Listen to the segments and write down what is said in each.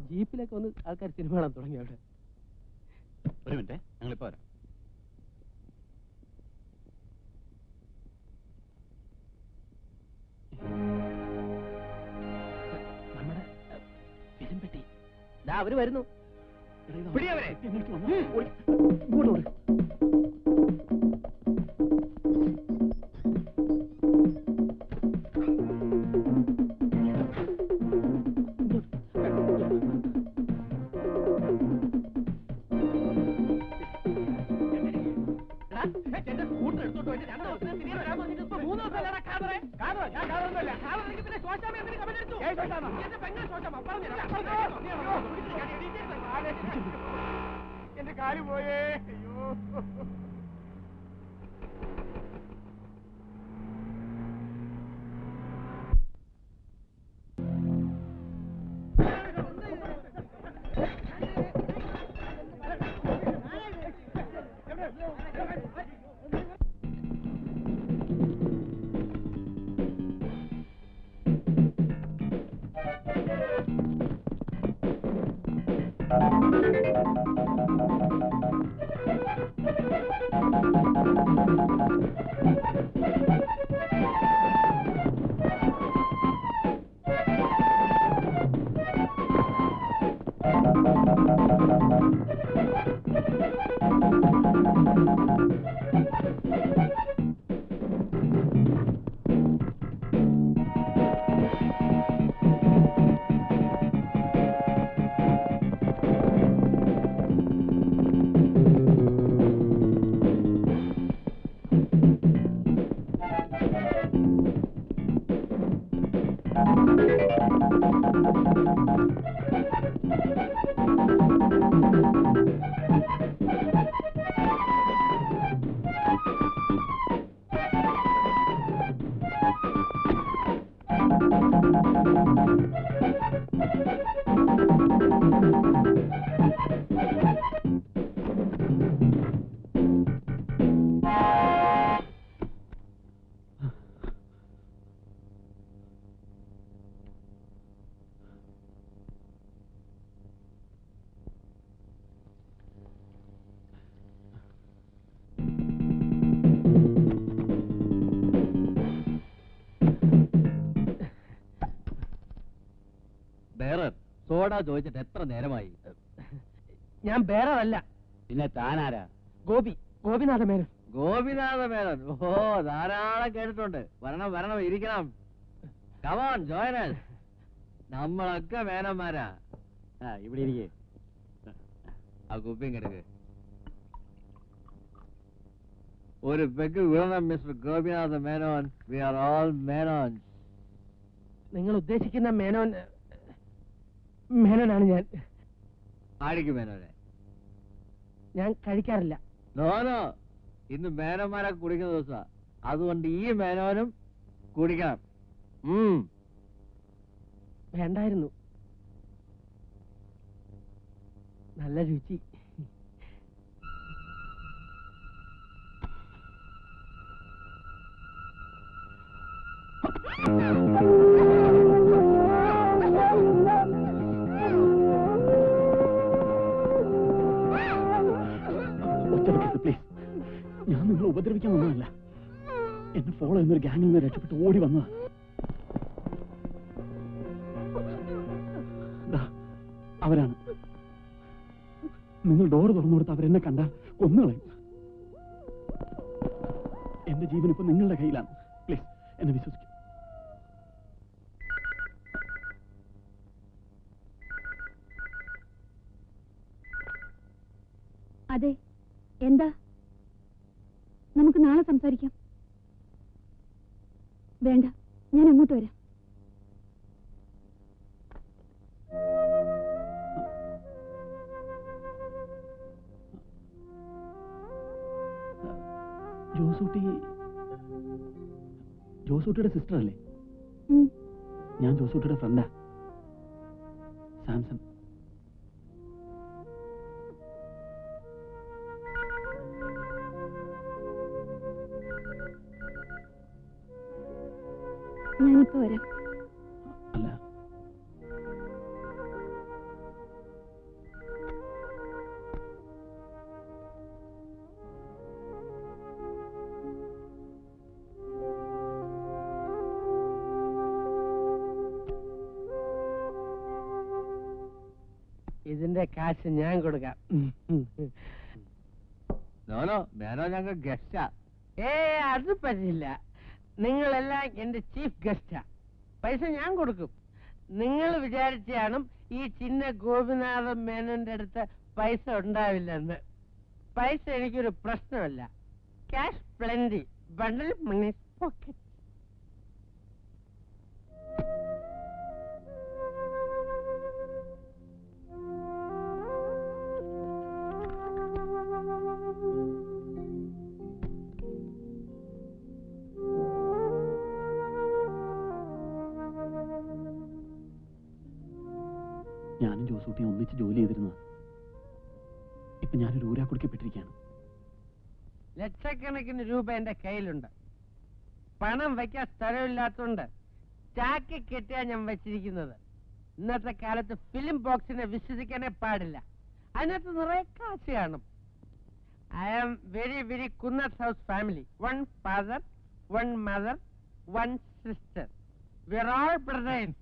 ജീപ്പിലൊക്കെ വന്ന് ആൾക്കാർ സിനിമ കാണാൻ തുടങ്ങി അവിടെ. ഒരു മിനിറ്റ്, ഞങ്ങളിപ്പോ വരാം. നമ്മുടെ ഫിലിം പെട്ടി അവര് വരുന്നു. എന്റെ കാല് പോയേ. അയ്യോ, സോഡ ചോദിച്ചിട്ട് എത്ര നേരമായി? ഞാൻ ബേറല്ല. പിന്നെ താനാരാ? ഗോപിനാഥ മേനോൻ. ഗോപിനാഥ മേനോൻ? ഓ, ധാരാളം കേട്ടിട്ടുണ്ട്. വരണം വരണം, ഇരിക്കണം. Come on join us. നമ്മളൊക്കെ മേനന്മാരാ. ഇവിടെ ഇരിക്കേ. ആ കുപ്പിയും കിടക്ക്. ഒരു പെഗ് വിടണം mister Gopinatha Menon. We are all Menon. നിങ്ങൾ ഉദ്ദേശിക്കുന്ന മേനോനാണ് ഞാൻ. ആടിക്ക് മേനോനെ? ഞാൻ കഴിക്കാറില്ല. നോനോ, ഇന്ന് മേനന്മാരെ കുടിക്കുന്ന ദിവസാ. അതുകൊണ്ട് ഈ മേനോനും കുടിക്കണം. വേണ്ടായിരുന്നു. നല്ല രുചി. പ്ലീസ്, ഞാൻ നിങ്ങളെ ഉപദ്രവിക്കാൻ വന്നതല്ല. എന്നെ ഫോളോ ചെയ്യുന്നൊരു ഗ്യാങ്ങിൽ നിന്ന് രക്ഷപ്പെട്ട് ഓടി വന്നതാ. അവരാണ്. നിങ്ങൾ ഡോറ് തുറന്നു കൊടുത്ത് അവരെന്നെ കണ്ടാൽ കൊന്നുകളയും. എന്റെ ജീവൻ ഇപ്പൊ നിങ്ങളുടെ കയ്യിലാണ്. പ്ലീസ്, എന്നെ വിശ്വസിക്കും. അതെ, എന്താ? നമുക്ക് നാളെ സംസാരിക്കാം. വേണ്ട, ഞാൻ അങ്ങോട്ട് വരാം. ജോസൂട്ടിയുടെ സിസ്റ്റർ അല്ലേ? ഞാൻ ജോസൂട്ടിയുടെ ഫ്രണ്ടാ, സാംസൺ. ഞാനിപ്പോ വരാം. അല്ല, ഇതിന്റെ കാശ് ഞാൻ കൊടുക്കാം. നോനോ മേനോ ഞങ്ങൾ ഗസ്റ്റാ. അത് പറ്റില്ല. നിങ്ങളെല്ലാം എന്റെ ചീഫ് ഗസ്റ്റാ. പൈസ ഞാൻ കൊടുക്കും. നിങ്ങൾ വിചാരിച്ചാണ് ഈ ചിന്ന ഗോപിനാഥൻ മേനോന്റെ അടുത്ത് പൈസ ഉണ്ടാവില്ലെന്ന്. പൈസ എനിക്കൊരു പ്രശ്നമല്ല. Cash plenty. Bundle money pocket. ഞാനും ജോസൂട്ടിയും ഒന്നിച്ച് ജോലി ചെയ്തിരുന്നത്. ഇപ്പൊ ഞാനൊരു ഊരാക്കുടിക്കപ്പെട്ടിരിക്കുകയാണ്. ലക്ഷക്കണക്കിന് രൂപ എന്റെ കയ്യിലുണ്ട്. പണം വയ്ക്കാൻ സ്ഥലമില്ലാത്തോണ്ട് ചാക്കി കെട്ടിയാ ഞാൻ വെച്ചിരിക്കുന്നത്. ഇന്നത്തെ കാലത്ത് ഫിലിം ബോക്സിനെ വിശ്വസിക്കാനേ പാടില്ല. അതിനകത്ത് നിറയെ കാശ് കാണും. I am very very Kunnath house family. 1 father, 1 mother, 1 sister. We are all brothers.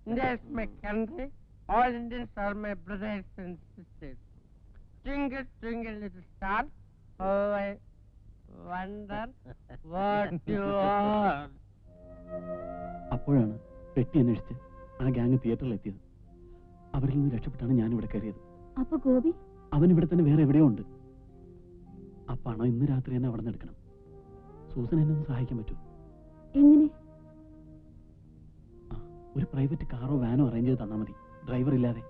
India is my country. All Indians are my brothers and sisters. Twinkle, twinkle, little star. Oh, I wonder what you are. അപ്പോഴാണ് പെട്ടി അന്വേഷിച്ച് ആ gang തിയേറ്ററിൽ എത്തിയത്. അവരിൽ നിന്ന് രക്ഷപ്പെട്ടാണ് ഞാൻ ഇവിടെ കയറിയത്. അപ്പൊ ഗോപി അവൻ ഇവിടെ തന്നെ വേറെ എവിടെയോ ഉണ്ട്. ആ പണം ഇന്ന് രാത്രി തന്നെ അവിടെ നിന്ന് എടുക്കണം. സൂസൻ എന്നെ ഒന്ന് സഹായിക്കാൻ പറ്റുമോ? എങ്ങനെ? ഒരു പ്രൈവറ്റ് കാറോ വാനോ അറേഞ്ച് ചെയ്ത് തന്നാൽ മതി, ഡ്രൈവർ ഇല്ലാതെ.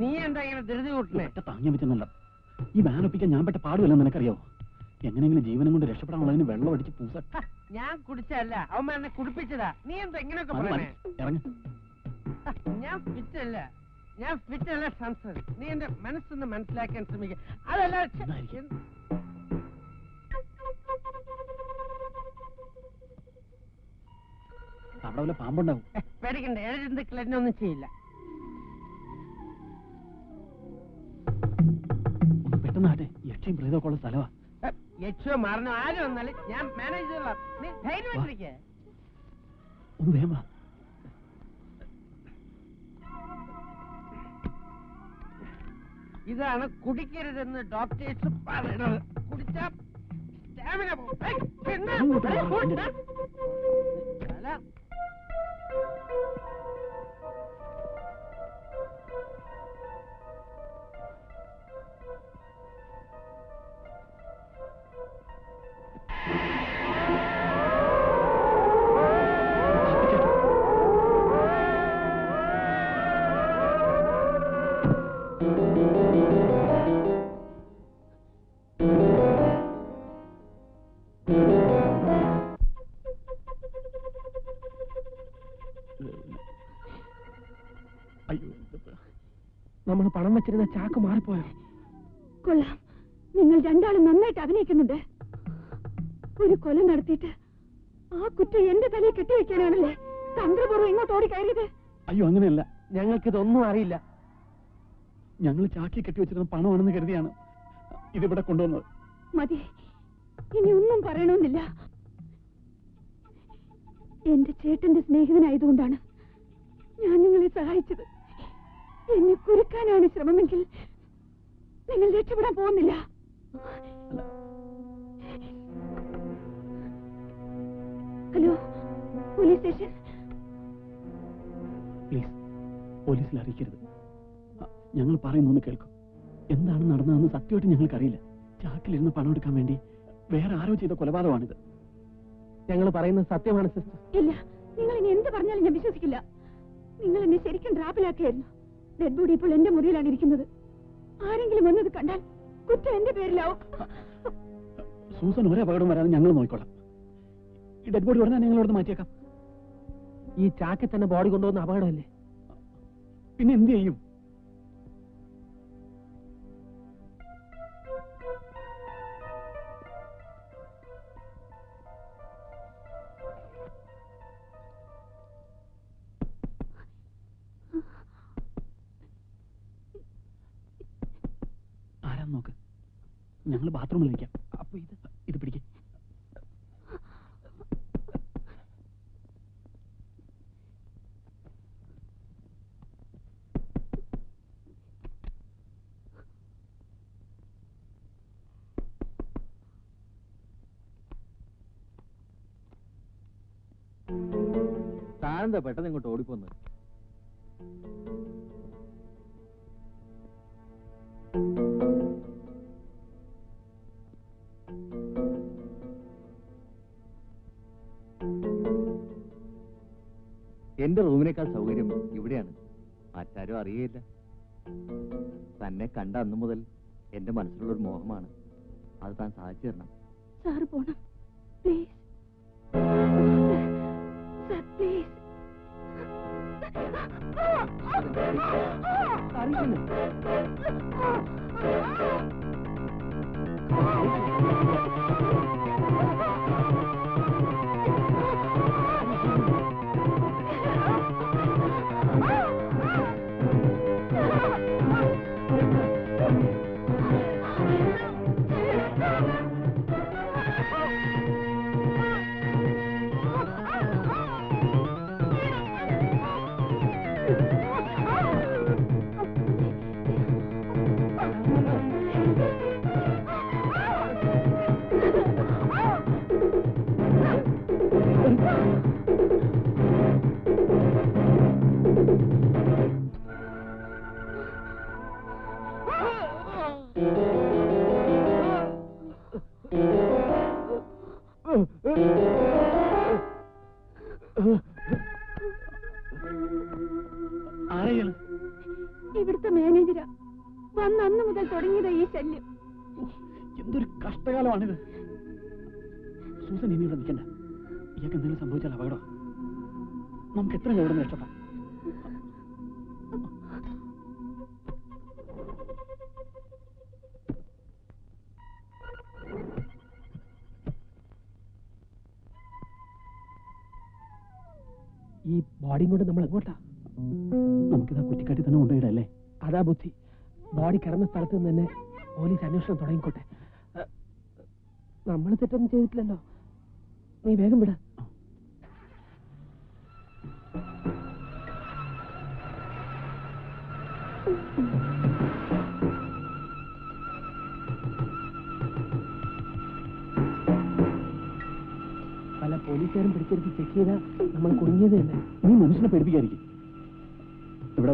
നീ എന്താ ഇങ്ങനെ ധൃതി കൂട്ടണേ? താങ്ങിയാൻ പറ്റുന്നല്ല. ഈ വാൻ ഒപ്പിക്കാൻ ഞാൻ പെട്ട പാടുമല്ലെന്ന് നിനക്കറിയാവോ? എങ്ങനെയെങ്കിലും ജീവനം കൊണ്ട് രക്ഷപ്പെടാനുള്ളതിന് വെള്ളം അടിച്ച് പൂസ. ഞാൻ കുടിച്ചല്ല, അവന്മാർ എന്നെ കുടിപ്പിച്ചതാ. നീ എന്താ ഇങ്ങനെയൊക്കെ പറയണേ? ഇറങ്ങ. ഞാൻ ഫിറ്റല്ല, ഞാൻ ഫിറ്റല്ല സംസാരം. നീ എന്റെ മനസ്സൊന്ന് മനസ്സിലാക്കാൻ ശ്രമിക്കുക. അതല്ല അവിടെ വല്ല പാമ്പുണ്ടാവും. പേടിക്കണ്ട, ഏഴെന്തെങ്കിലും എന്നെ ഒന്നും ചെയ്യില്ല. ഒന്ന് പെട്ടെന്നാട്ടെ, യക്ഷയും പ്രേതമൊക്കെ ഉള്ള സ്ഥലമാ. യക്ഷോ മാറണോ ആരും വന്നാലും ഞാൻ മാനേജ് ചെയ്തോളാം. നീ ധൈര്യമായിട്ടിരിക്കേ. ഒന്ന് വേഗം വാ. ഇതാണ് കുടിക്കരുതെന്ന് ഡോക്ടേഴ്സ് പറയുന്നത്. കുടിച്ചാ സ്റ്റാമിന നമ്മൾ പണം വെച്ചിരുന്ന ചാക്ക് മാറിപ്പോയോ? കൊള്ളാം, നിങ്ങൾ രണ്ടാളും നന്നായിട്ട് അഭിനയിക്കുന്നുണ്ട്. ഒരു കൊല നടത്തിയിട്ട് ആ കുറ്റം എന്റെ തലയിൽ കെട്ടിവെക്കാനാണല്ലേ തന്ത്രപൂർവ്വം ഇങ്ങോട്ട് ഓടി കയറിയത്? അയ്യോ, അങ്ങനെയല്ല. ഞങ്ങൾക്കിതൊന്നും അറിയില്ല. ഞങ്ങൾ ചാക്കി കെട്ടി വെച്ചിരുന്ന പണമാണെന്ന് കരുതിയാണ് ഇതിവിടെ കൊണ്ടുവന്നത്. മതി, ഇനി ഒന്നും പറയണമെന്നില്ല. എന്റെ ചേട്ടന്റെ സ്നേഹിതനായതുകൊണ്ടാണ് ഞാൻ നിങ്ങളെ സഹായിച്ചത്. എന്നെ കുരുക്കാനാണ് ശ്രമമെങ്കിൽ നിങ്ങൾ രക്ഷപ്പെടാൻ പോകുന്നില്ല. Hello, police station. പ്ലീസ്, പോലീസിൽ അറിയിക്കരുത്. ഞങ്ങൾ പറയുന്നൊന്ന് കേൾക്കും. എന്താണ് നടന്നതെന്ന് സത്യമായിട്ട് ഞങ്ങൾക്കറിയില്ല. ചാക്കിലിരുന്ന് പണം എടുക്കാൻ വേണ്ടി വേറെ ആരോ ചെയ്ത കൊലപാതകമാണിത്. ഞങ്ങൾ പറയുന്നത് സത്യമാണ് സിസ്റ്റർ. ഇല്ല, നിങ്ങൾ ഇനി എന്ത് പറഞ്ഞാലും ഞാൻ വിശ്വസിക്കില്ല. നിങ്ങൾ എന്നെ ശരിക്കും ട്രാപ്പിലാക്കിയായിരുന്നു. ഡെഡ് ബോഡി ഇപ്പോൾ എന്റെ മുറിയിലാണ് ഇരിക്കുന്നത്. ആരെങ്കിലും വന്നത് കണ്ടാൽ കുറ്റം എന്റെ പേരിലാവും. സൂസൻ ഒരു അപകടം വരാതെ ഞങ്ങൾ നോക്കിക്കോളാം. ഈ ഡെഡ് ബോഡി ഉടനെ ഞങ്ങളോട് മാറ്റിയേക്കാം. ഈ ചാക്കിൽ തന്നെ ബോഡി കൊണ്ടുവന്ന അപകടമല്ലേ? പിന്നെ എന്ത് ചെയ്യും? ആരാന്ന് നോക്ക്. ഞങ്ങൾ ബാത്റൂമിൽ നിൽക്കാം. അപ്പൊ ഇത് ഇത് പിടിക്കും. താനെന്താ പെട്ടെന്ന് ഇങ്ങോട്ട് ഓടിപ്പോന്ന്? എന്റെ റൂമിനേക്കാൾ സൗകര്യം ഇവിടെയാണ്. മറ്റാരും അറിയയില്ല. തന്നെ കണ്ട അന്നു മുതൽ എന്റെ മനസ്സിലുള്ളൊരു മോഹമാണ്. അത് താൻ സാധിച്ചു തരണം. സാറ് പോണം പ്ലീസ്. Sir please. ഇവിടുത്തെ മാനേജരാ. വന്ന് അന്ന് മുതൽ തുടങ്ങിയതാ ഈ ശല്യം. എന്തൊരു കഷ്ടകാലമാണിത്. സൂസൻ ഇനി ഇവിടെ നിൽക്കണ്ട. ഇയാൾക്ക് എന്തെങ്കിലും സംഭവിച്ചാൽ അപകടം. നമുക്ക് എത്ര എവിടെ നിന്ന് രക്ഷപ്പെടാം? ഈ ബോഡിയും കൊണ്ട് നമ്മൾ എങ്ങോട്ടാ? നമുക്കിതാ കുറ്റിക്കാട്ടിൽ തന്നെ കൊണ്ടുപോയിടല്ലേ? അതാ ബുദ്ധി. ബോഡി കിടന്ന സ്ഥലത്ത് നിന്ന് തന്നെ പോലീസ് അന്വേഷണം തുടങ്ങിക്കോട്ടെ. നമ്മൾ തെറ്റൊന്നും ചെയ്തിട്ടില്ലല്ലോ. നീ വേഗം വിട. പല പോലീസുകാരും പിടിച്ചെടുത്ത് ചെക്ക് ചെയ്താൽ നമ്മൾ കുടുങ്ങിയത് തന്നെ. നീ മനുഷ്യനെ പേടിപ്പിക്കായിരിക്കും. ഇവിടെ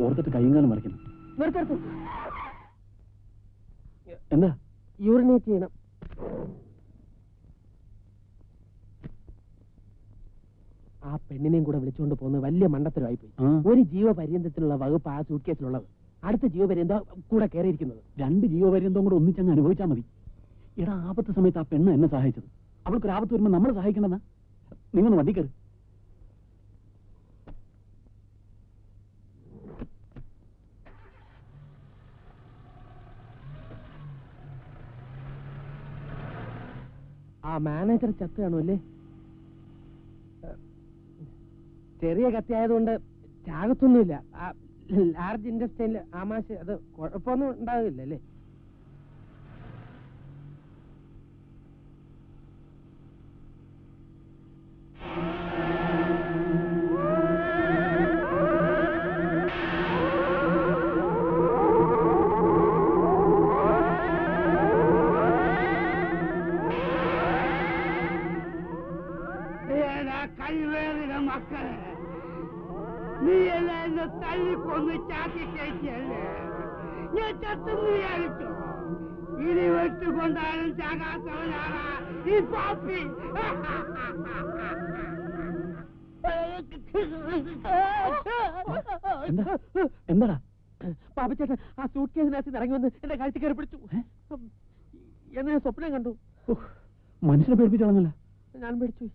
ഓർത്തിട്ട് കയ്യങ്കാലം മറിക്കുന്നു. നിർത്തടുത്തു എന്താ? യൂറിനേറ്റ് ചെയ്യണം. ആ പെണ്ണിനെയും കൂടെ വിളിച്ചുകൊണ്ട് പോകുന്നത് വലിയ മണ്ടത്തരമായി പോയി. ഒരു ജീവപര്യന്തത്തിനുള്ള വകുപ്പ് ആ സൂട്ട് കേസിലുള്ളത്. അടുത്ത ജീവപര്യന്തം കൂടെ കയറിയിരിക്കുന്നത്. 2 ജീവപര്യന്തം കൂടെ ഒന്നിച്ചങ്ങ് അനുഭവിച്ചാൽ മതി. എടാ, ആപത്ത് സമയത്ത് ആ പെണ്ണ് എന്നെ സഹായിച്ചത്. അവൾക്കൊരു ആപത്ത് വരുമ്പോൾ നമ്മൾ സഹായിക്കണമെന്നാ? നീ ഒന്ന് വണ്ടി കയറി. ആ മാനേജർ ചത്ത് കാണുമല്ലേ? ചെറിയ കത്തിയായതുകൊണ്ട് ചാകത്തൊന്നുമില്ല. ലാർജ് ഇൻഡസ്ട്രിയിൽ ആമാശ അത് കുഴപ്പമൊന്നും ഉണ്ടാകില്ല അല്ലേ? കഴിവേറിയ മക്കളെ, നീ എല്ലാം എന്നെ തല്ലിക്കൊന്ന് ചാക്കി കയറ്റിയല്ലേ? ഞാൻ ചത്തെന്ന് വിചാരിച്ചു. ഇനി വെട്ടുകൊണ്ടാലും ചാകാത്തവനാണ് ഈ പാപ്പി. എന്താടാ പാപ്പച്ചേട്ടൻ ആ സൂട്ട് കേസിനകത്ത് ഇറങ്ങി വന്ന് എന്റെ കാഴ്ച കയറി പിടിച്ചു. എന്നെ സ്വപ്നം കണ്ടു. മനുഷ്യനെ പേടിപ്പിച്ചാണെന്നല്ല ഞാൻ പേടിച്ചു.